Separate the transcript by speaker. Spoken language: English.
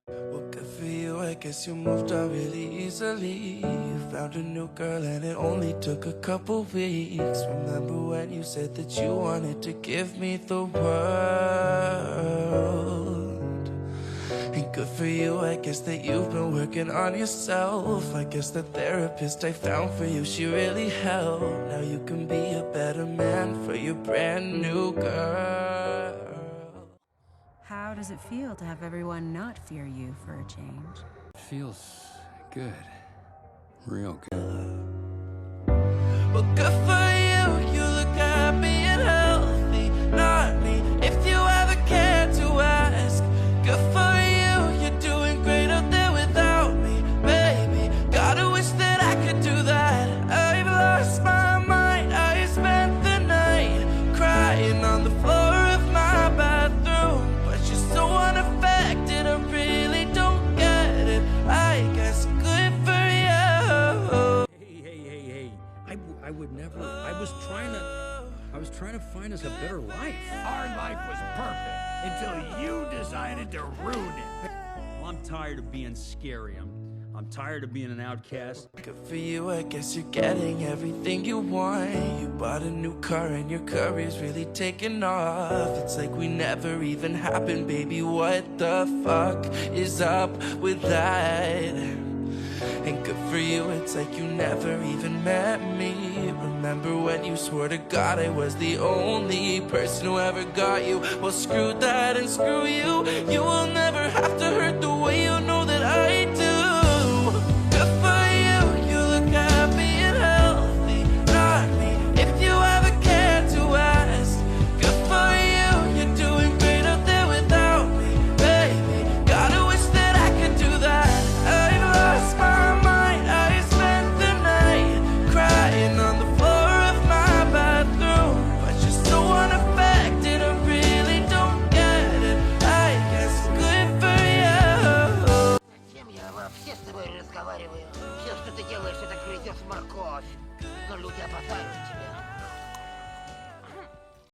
Speaker 1: Well, good for you, I guess you moved on really easily. You found a new girl and it only took a couple weeks. Remember when you said that you wanted to give me the world? And good for you, I guess that you've been working on yourself. I guess the therapist I found for you, she really helped. Now you can be a better man for your brand new girl.
Speaker 2: How does it feel to have everyone not fear you for a change?
Speaker 3: It feels good. Real good.
Speaker 1: Well, good for you, you look happy and healthy. Not me, if you ever cared to ask. Good for you, you're doing great out there without me, baby. Gotta wish that I could do that. I've lost my mind, I spent the night crying on the floor of my bathroom. But you're so unaffected, I really don't get it. I guess good for you.
Speaker 3: Hey. I would never. I was trying to find us a better life.
Speaker 4: Our life was perfect until you decided to ruin it.
Speaker 3: Well, I'm tired of being scary. I'm tired of being an outcast.
Speaker 1: Good for you, I guess you're getting everything you want. You bought a new car and your career's really taking off. It's like we never even happened, baby. What the fuck is up with that? And good for you, it's like you never even met me. Remember when you swore to God I was the only person who ever got you? Well, screw that and screw you. You will never have to hurt the way you know that I do. Good for you, you look happy and healthy. Not me, if you ever cared to ask. Good for you, you're doing great out there without me, baby. Gotta wish that I could do that. I've lost my mind, I spent the night crying on the floor of my bathroom. But you're so unaffected, I really don't get it. I guess good for you.
Speaker 5: Зачем я вообще с тобой разговариваю? Все, что ты делаешь, это грызешь морковь. Но люди опасаются тебя.